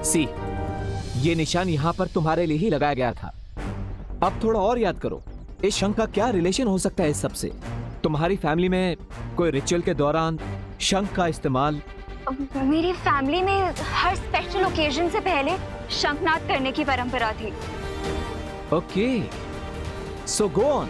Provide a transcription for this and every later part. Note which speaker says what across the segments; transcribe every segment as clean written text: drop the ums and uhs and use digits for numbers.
Speaker 1: सी, ये निशान यहाँ पर तुम्हारे लिए ही लगाया गया था। अब थोड़ा और याद करो, इस शंख का क्या रिलेशन हो सकता है इस सब से? तुम्हारी फैमिली में कोई रिचुअल के दौरान शंख का इस्तेमाल?
Speaker 2: मेरी फैमिली में हर स्पेशल ओकेजन से पहले शंखनाद करने की परंपरा थी।
Speaker 1: Okay, so go on.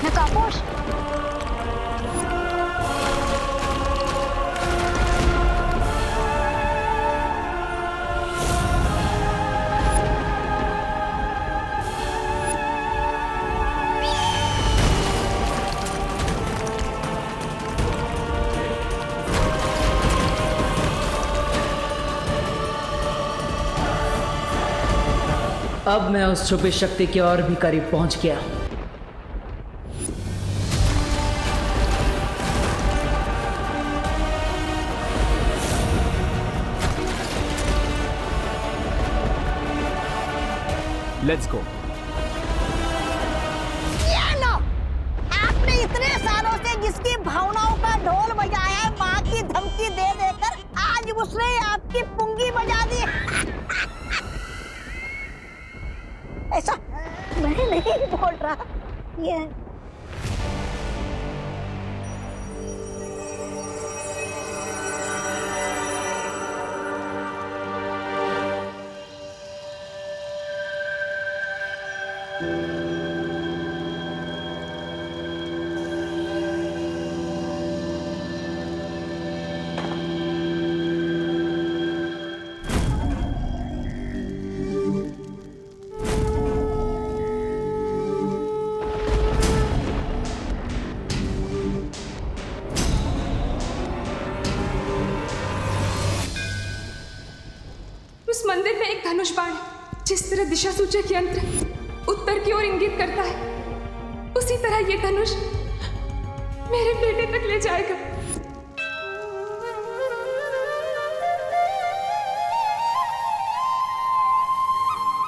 Speaker 2: नकापोश,
Speaker 3: अब मैं उस छुपी शक्ति की और भी करीब पहुंच गया।
Speaker 1: Let's go.
Speaker 4: आपने इतने सालों से जिसकी भावनाओं का ढोल बजाया है, माँ की धमकी दे देकर आज उसने आपकी पुंगी बजा दी। ऐसा मैं नहीं बोल रहा, ये
Speaker 5: उस मंदिर में एक धनुष बाण है। जिस तरह दिशा सूचक यंत्र उत्तर की ओर इंगित करता है, उसी तरह ये धनुष मेरे बेटे तक ले जाएगा।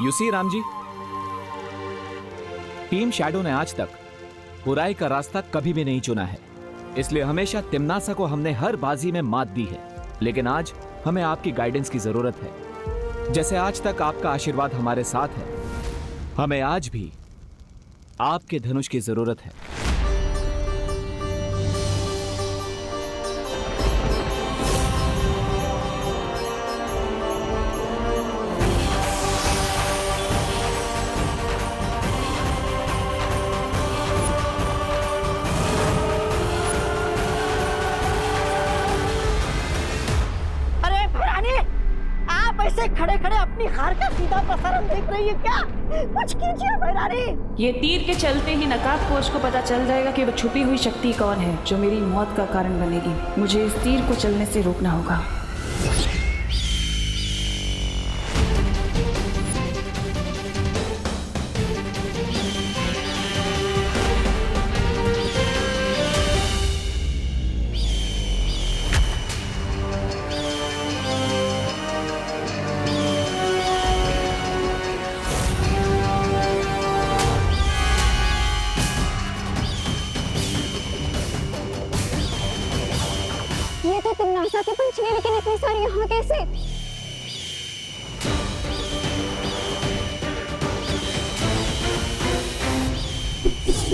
Speaker 1: You see Ram ji, team shadow ने आज तक बुराई का रास्ता कभी भी नहीं चुना है, इसलिए हमेशा तिम्नासा को हमने हर बाजी में मात दी है। लेकिन आज हमें आपकी गाइडेंस की जरूरत है। जैसे आज तक आपका आशीर्वाद हमारे साथ है, हमें आज भी आपके धनुष की जरूरत है।
Speaker 4: खड़े खड़े अपनी हार का सीधा प्रसारण देख रही है क्या? कुछ कीजिए भैरानी।
Speaker 3: ये तीर के चलते ही नकाबपोश को पता चल जाएगा कि वो छुपी हुई शक्ति कौन है जो मेरी मौत का कारण बनेगी। मुझे इस तीर को चलने से रोकना होगा।
Speaker 2: ये तो तिम्नासा की पंचमी, लेकिन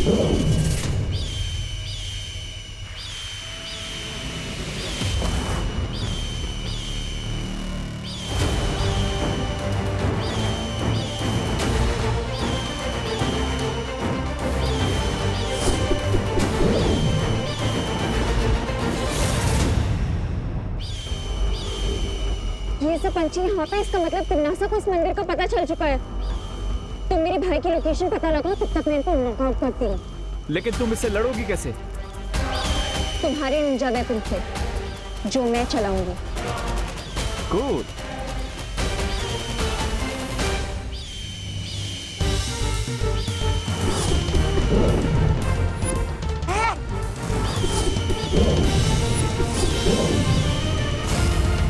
Speaker 2: ये सब पंछी यहाँ पे, इसका मतलब तिम्नासा को इस मंदिर का पता चल चुका है। तुम मेरे भाई की लोकेशन पता लगाओ, तब तक मैं इनको नॉकआउट करती हूँ।
Speaker 1: लेकिन तुम इससे लड़ोगी कैसे?
Speaker 2: तुम्हारे निंजा वेपन से, जो मैं चलाऊंगी।
Speaker 1: गुड।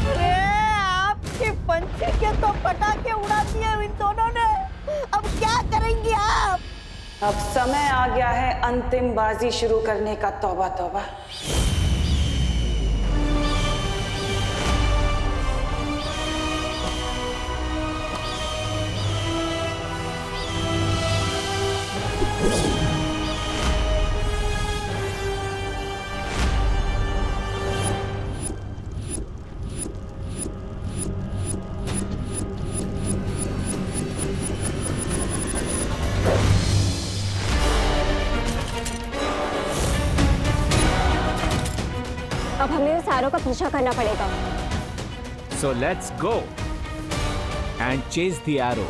Speaker 4: अरे आपके पंछी के तो पटाखे उड़ा दिए इन दोनों ने। अब क्या करेंगी आप?
Speaker 3: अब समय आ गया है अंतिम बाजी शुरू करने का। तौबा तौबा।
Speaker 2: अब हमें उस आरो का पीछा करना पड़ेगा।
Speaker 1: So let's go and chase the arrow.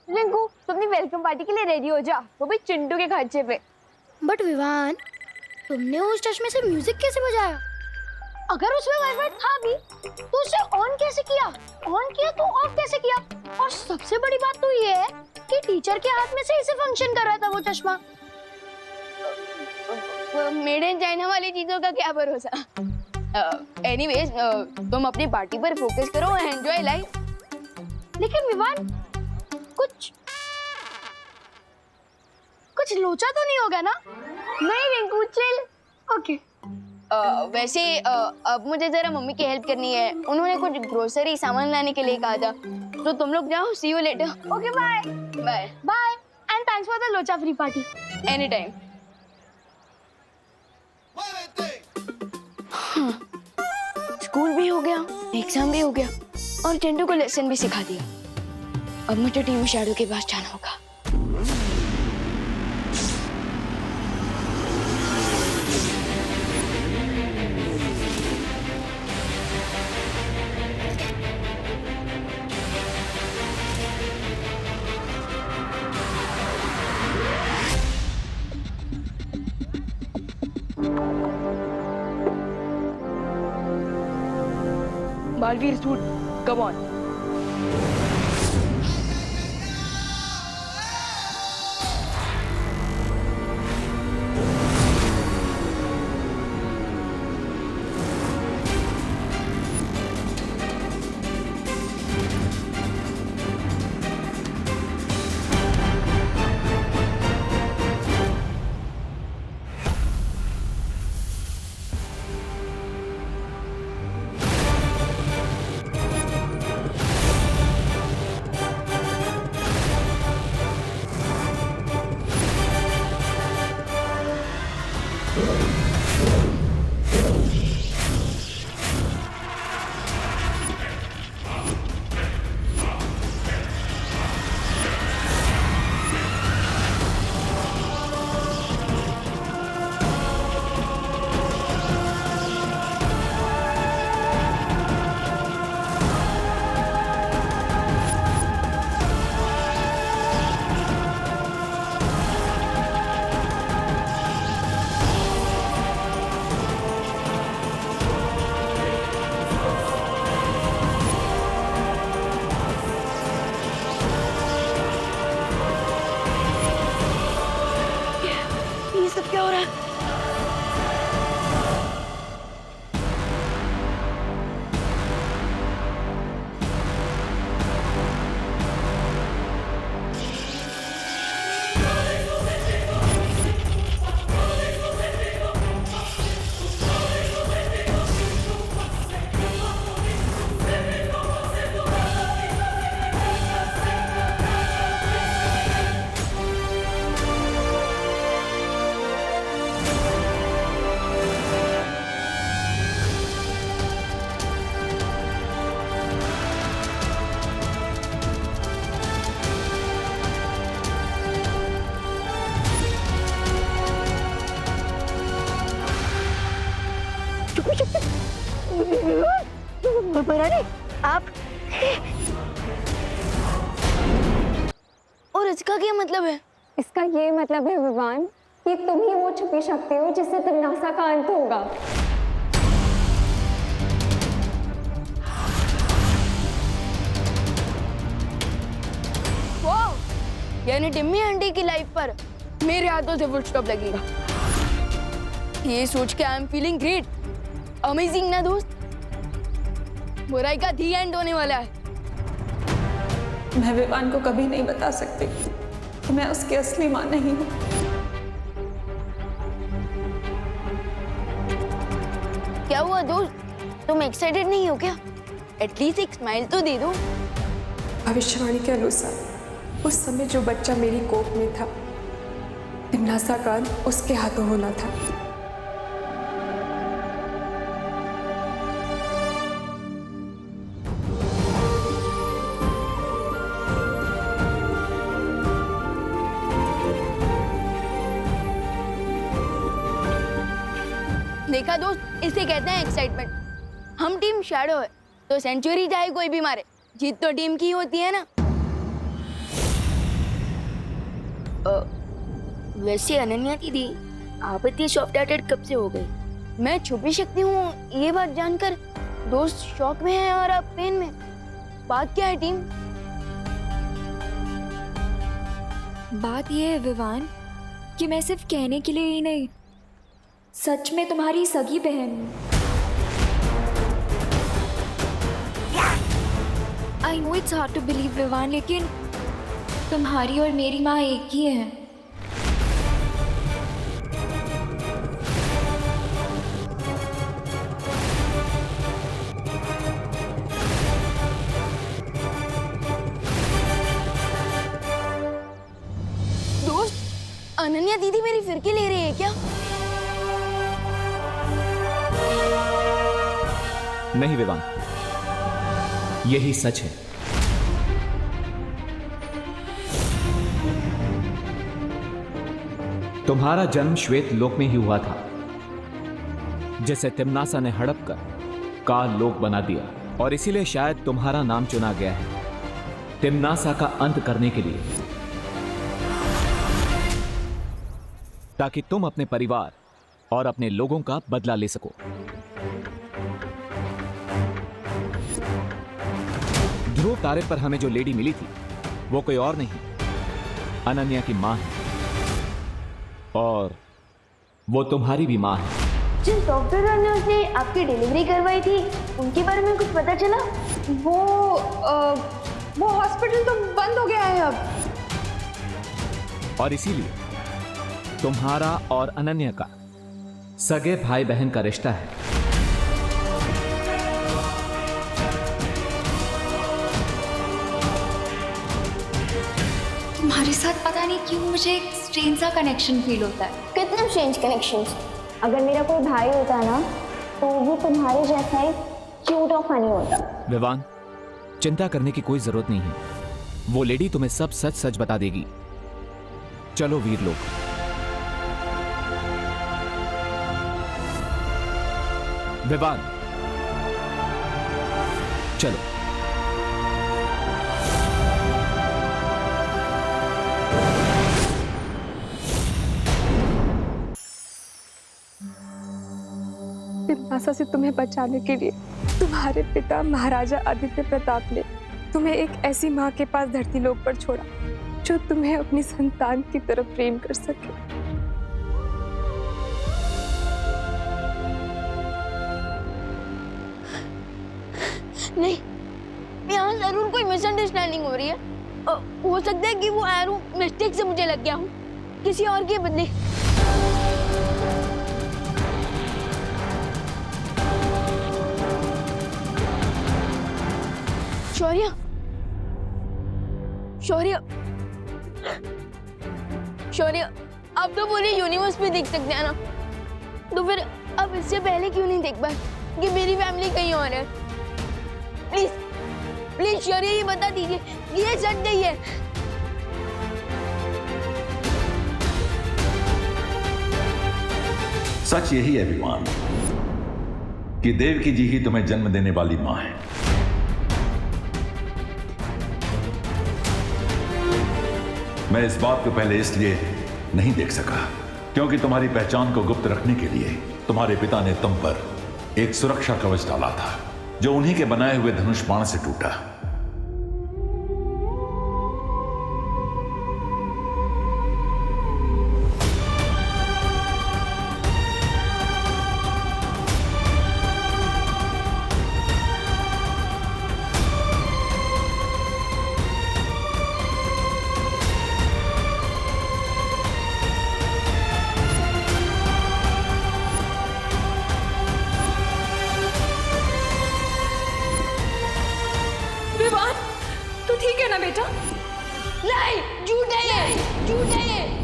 Speaker 2: Rinku, तुम अपनी वेलकम पार्टी के लिए रेडी हो जा, वो भी चिंटू के खर्चे पे।
Speaker 6: बट विवान, तुमने उस चश्मे से म्यूजिक कैसे बजाया? अगर उसमें वाईफाई था भी तो उसे ऑन कैसे किया? ऑन किया तो ऑफ कैसे किया? और सबसे बड़ी बात तो ये है कि टीचर के हाथ में से इसे फंक्शन कर रहा था वो चश्मा।
Speaker 2: मेड इन चाइना वाली चीजों का क्या भरोसा। एनीवेज, तुम अपनी पार्टी पर फोकस करो, एंजॉय लाइफ।
Speaker 6: लेकिन विवान, कुछ लोचा तो नहीं होगा ना?
Speaker 2: नहीं रिंकू, चिल।
Speaker 6: ओके।
Speaker 2: वैसे अब मुझे जरा मम्मी की हेल्प करनी है। उन्होंने कुछ ग्रोसरी सामान लाने के लिए कहा था, तो तुम लोग जाओ। See you later.
Speaker 6: Okay, bye
Speaker 2: bye.
Speaker 6: Bye and thanks for the लोचा free party.
Speaker 2: Any time. School भी हो गया, एग्जाम भी हो गया और चिंटू को लेसन भी सिखा दिया। अब मुझे टीम शैडो के पास जाना होगा। Balveer suit, come on.
Speaker 6: बरानी, आप और इसका क्या मतलब है?
Speaker 2: इसका ये मतलब है विवान कि तुम ही वो छुपी शक्ति हो जिससे तिमनासा का अंत होगा।
Speaker 6: वाह, यानी टिम्मी आंटी की लाइफ पर मेरे हाथों से फुल स्टॉप लगेगा। ये सोच के I am feeling great, amazing ना दोस्त। बुराई का दी एंड होने वाला है।
Speaker 3: मैं विवान को कभी नहीं बता सकती कि मैं उसकी असली मां नहीं हूँ।
Speaker 6: क्या हुआ दोस्त, तुम एक्साइटेड नहीं हो क्या? एटलीस्ट एक स्माइल तो दे दो।
Speaker 5: भविष्यवाणी के अनुसार उस समय जो बच्चा मेरी कोख में था, तिमनासा का अंत उसके हाथों होना था।
Speaker 6: देखा दोस्त, इसे कहते हैं एक्साइटमेंट। हम टीम शैडो है तो सेंचुरी चाहे कोई भी मारे, जीत तो टीम की होती है ना। वैसे अनन्या दीदी, आप इतनी सॉफ्ट हार्टेड कब से हो गई? मैं छुपी शक्ति हूँ ये बात जानकर दोस्त शॉक में है और आप पेन में। बात क्या है टीम?
Speaker 7: बात यह है विवान कि मैं सिर्फ कहने के लिए ही नहीं, सच में तुम्हारी सगी बहन हूँ। I know it's hard to believe Vivaan, लेकिन तुम्हारी और मेरी माँ एक ही है।
Speaker 6: दोस्त, अनन्या दीदी मेरी फिरकी ले रही है क्या?
Speaker 1: नहीं विवान, यही सच है। तुम्हारा जन्म श्वेत लोक में ही हुआ था, जिसे तिमनासा ने हड़प कर काल लोक बना दिया, और इसीलिए शायद तुम्हारा नाम चुना गया है तिमनासा का अंत करने के लिए, ताकि तुम अपने परिवार और अपने लोगों का बदला ले सको। ध्रुव तारे पर हमें जो लेडी मिली थी वो कोई और नहीं, अनन्या की मां है, और वो तुम्हारी भी मां है।
Speaker 6: जिन डॉक्टर ने उसने आपकी डिलीवरी करवाई थी, उनके बारे में कुछ पता चला?
Speaker 5: वो हॉस्पिटल तो बंद हो गया है अब।
Speaker 1: और इसीलिए तुम्हारा और अनन्या का सगे भाई बहन का रिश्ता है।
Speaker 7: तुम्हारे साथ पता नहीं क्यों मुझे एक स्ट्रेंज सा कनेक्शन फील होता है।
Speaker 2: कितने स्ट्रेंज कनेक्शंस। अगर मेरा कोई भाई होता ना तो वो तुम्हारे जैसा ही क्यूट और फनी होता।
Speaker 1: विवान, चिंता करने की कोई जरूरत नहीं है, वो लेडी तुम्हें सब सच सच बता देगी। चलो वीर लोग। विवान, चलो।
Speaker 5: तिमनासा से तुम्हें बचाने के लिए तुम्हारे पिता महाराजा आदित्य प्रताप ने तुम्हें एक ऐसी माँ के पास धरती लोक पर छोड़ा जो तुम्हें अपनी संतान की तरफ प्रेम कर सके।
Speaker 6: नहीं, यहाँ जरूर कोई मिसअंडरस्टैंडिंग हो रही है। हो सकता है कि वो एरो मिस्टेक से मुझे लग गया हूँ, किसी और के बदले। शौर्य, शौर्य, शौर्य, आप तो पूरे यूनिवर्स में देख सकते हैं ना, तो फिर अब इससे पहले क्यों नहीं देख पाए कि मेरी फैमिली कहीं और है? प्लीज, प्लीज शौर्य, ये बता दीजिए कि ये सच नहीं है।
Speaker 8: सच यही है विवान कि देवकी जी ही तुम्हें जन्म देने वाली मां है। मैं इस बात को पहले इसलिए नहीं देख सका क्योंकि तुम्हारी पहचान को गुप्त रखने के लिए तुम्हारे पिता ने तुम पर एक सुरक्षा कवच डाला था जो उन्हीं के बनाए हुए धनुष बाण से टूटा।
Speaker 7: विवान, तू ठीक है ना बेटा?
Speaker 6: नहीं, झूठ है ये, झूठ है ये।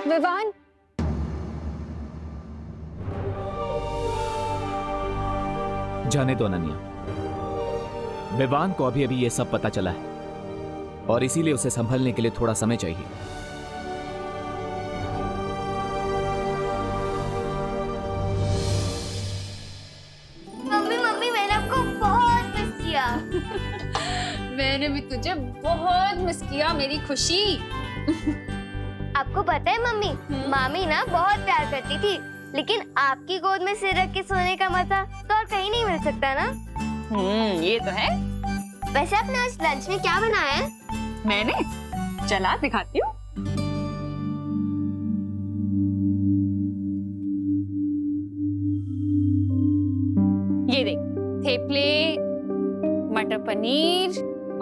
Speaker 2: विवान,
Speaker 1: जाने दो अनन्या। विवान को अभी अभी ये सब पता चला है और इसीलिए उसे संभलने के लिए थोड़ा समय चाहिए।
Speaker 6: मम्मी मम्मी मैंने आपको बहुत मिस किया।
Speaker 9: मैंने भी तुझे बहुत मिस किया मेरी खुशी।
Speaker 6: आपको पता है मम्मी, मामी ना बहुत प्यार करती थी, लेकिन आपकी गोद में सिर रख के सोने का मजा तो और कहीं नहीं मिल सकता ना।
Speaker 9: ये तो है।
Speaker 6: वैसे आपने आज लंच में क्या बनाया है?
Speaker 9: मैंने चला दिखाती हूँ। ये देख, थेपले, मटर पनीर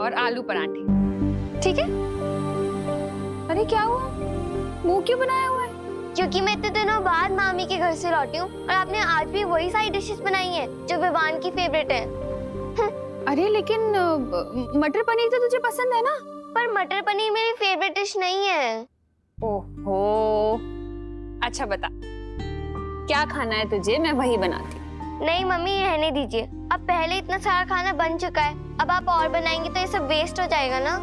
Speaker 9: और आलू पराठे।
Speaker 6: ठीक है।
Speaker 9: अरे क्या हुआ, मुंह क्यों बनाया हुआ है?
Speaker 6: क्योंकि मैं इतने दिनों बाद मामी के घर से लौटी हूँ और आपने आज भी वही सारी डिशेस बनाई हैं जो विवान की फेवरेट है।
Speaker 9: अरे लेकिन मटर पनीर तो तुझे पसंद है ना?
Speaker 6: पर मटर पनीर मेरी फेवरेट डिश नहीं है।
Speaker 9: ओहो, अच्छा बता क्या खाना है तुझे, मैं वही बनाती हूँ।
Speaker 6: नहीं मम्मी, रहने दीजिए। अब पहले इतना सारा खाना बन चुका है, अब आप और बनाएंगे तो ये सब वेस्ट हो जाएगा ना।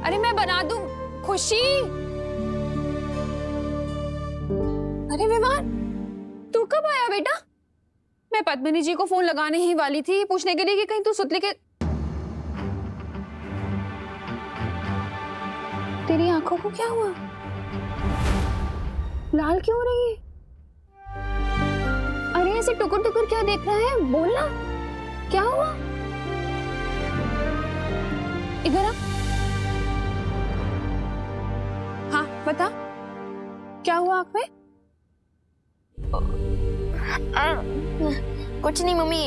Speaker 9: अरे मैं बना दूं। खुशी, अरे विवान, तू कब आया बेटा? मैं पद्मिनी जी को फोन लगाने ही वाली थी पूछने के लिए कि कहीं तू सुतली के। तेरी आंखों को क्या हुआ? लाल क्यों हो रही है? अरे ऐसे टुकुर टुकुर क्या देख रहा है, बोलना क्या हुआ? इधर आ। हाँ बता, क्या हुआ आंख में?
Speaker 6: कुछ नहीं मम्मी,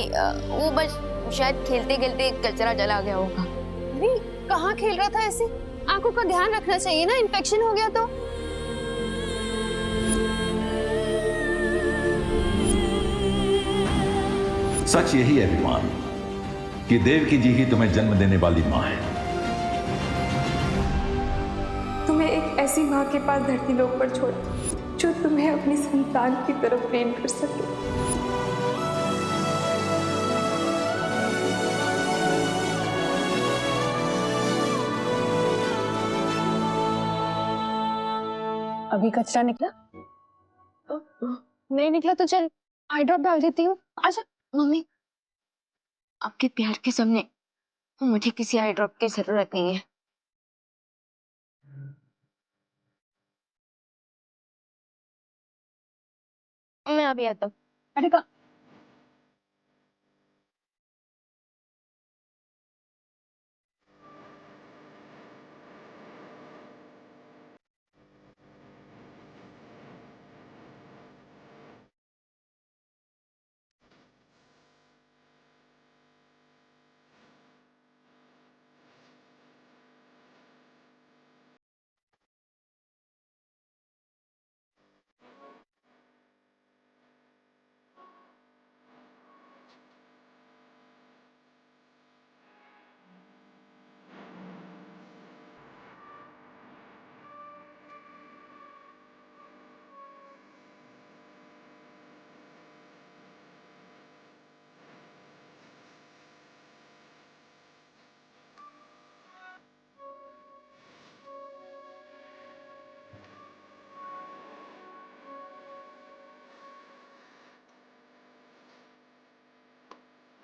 Speaker 6: वो बस शायद खेलते खेलते कचरा जला गया होगा।
Speaker 9: अरे कहाँ खेल रहा था ऐसे? आंखों का ध्यान रखना चाहिए ना, इन्फेक्शन हो गया तो।
Speaker 8: सच यही है विमान कि देवकी जी ही तुम्हें जन्म देने वाली मां है।
Speaker 5: तुम्हें एक ऐसी माँ के पास धरती लोक पर छोड़ा जो तुम्हें अपनी संतान की तरफ प्रेम कर सके।
Speaker 9: अभी कचरा निकला? नहीं निकला तो चल आई ड्रॉप डाल देती हूँ। आजा।
Speaker 6: मम्मी, आपके प्यार के सामने मुझे किसी आई ड्रॉप की जरूरत नहीं है। मैं अभी आता हूँ।
Speaker 9: अरे का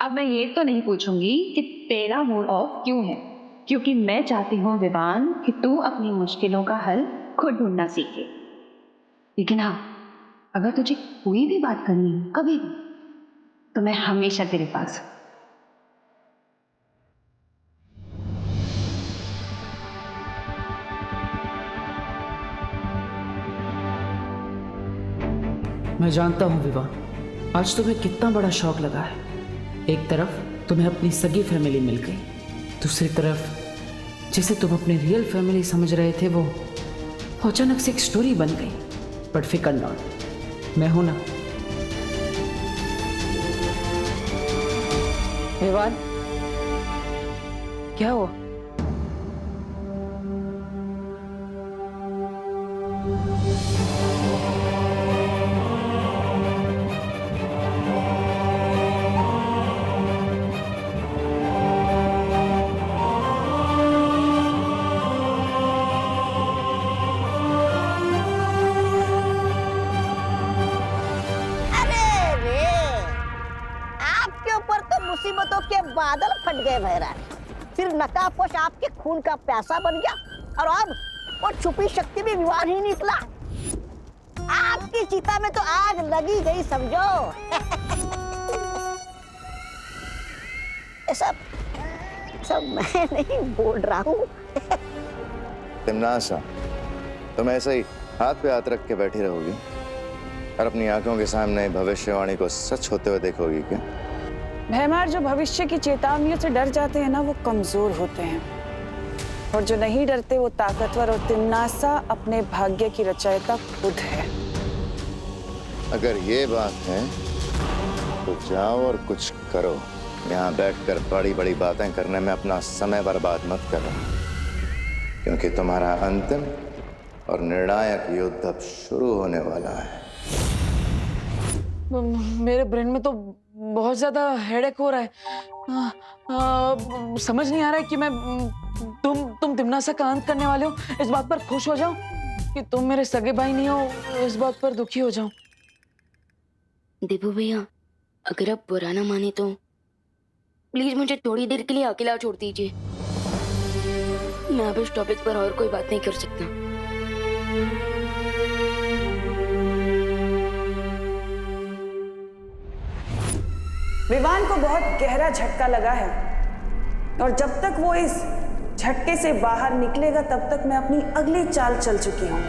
Speaker 3: अब मैं ये तो नहीं पूछूंगी कि तेरा मूड ऑफ क्यों है, क्योंकि मैं चाहती हूँ विवान कि तू अपनी मुश्किलों का हल खुद ढूंढना सीखे। लेकिन हाँ, अगर तुझे कोई भी बात करनी हो कभी भी, तो मैं हमेशा तेरे पास हूं।
Speaker 10: मैं जानता हूँ विवाह, आज तुम्हें कितना बड़ा शौक लगा है। एक तरफ तुम्हें अपनी सगी फैमिली मिल गई, दूसरी तरफ जिसे तुम अपनी रियल फैमिली समझ रहे थे वो अचानक से एक स्टोरी बन गई। बट फिकर नॉट, मैं हूं ना। विवान, क्या हुआ?
Speaker 4: मुसीबतों के बादल फट गए महाराज। फिर नकाबपोश आपके खून का प्यासा बन गया और अब वो छुपी शक्ति भी विवान ही निकला। आपकी चिता में तो आग लगी गई समझो। ये सब मैं नहीं बोल रहा हूँ।
Speaker 11: तिम्नासा, तुम ऐसे ही हाथ पे हाथ रख के बैठी रहोगी और अपनी आंखों के सामने भविष्यवाणी को सच होते हुए देखोगी क्या?
Speaker 12: भैमार, जो भविष्य की चेतावनियों से डर जाते हैं ना, वो कमजोर होते हैं, और जो नहीं डरते वो ताकतवर। और तिम्नासा अपने भाग्य की रचयिता खुद है।
Speaker 11: अगर ये बात है तो जाओ और कुछ करो। यहाँ बैठकर बड़ी बड़ी बातें करने में अपना समय बर्बाद मत करो, क्योंकि तुम्हारा अंतिम और निर्णायक युद्ध अब शुरू होने वाला है।
Speaker 10: मेरे ब्रेन में तो बहुत ज्यादा हेडेक हो रहा है। समझ नहीं आ रहा है कि मैं तुम तिम्नासा का अंत करने वाले हो इस बात पर खुश हो जाऊं, कि तुम मेरे सगे भाई नहीं हो इस बात पर दुखी हो जाऊं।
Speaker 6: दीपू भैया, अगर आप बुरा ना माने तो प्लीज मुझे थोड़ी देर के लिए अकेला छोड़ दीजिए। मैं अब इस टॉपिक पर और कोई बात नहीं कर सकता।
Speaker 12: विवान को बहुत गहरा झटका लगा है, और जब तक वो इस झटके से बाहर निकलेगा तब तक मैं अपनी अगली चाल चल चुकी हूँ।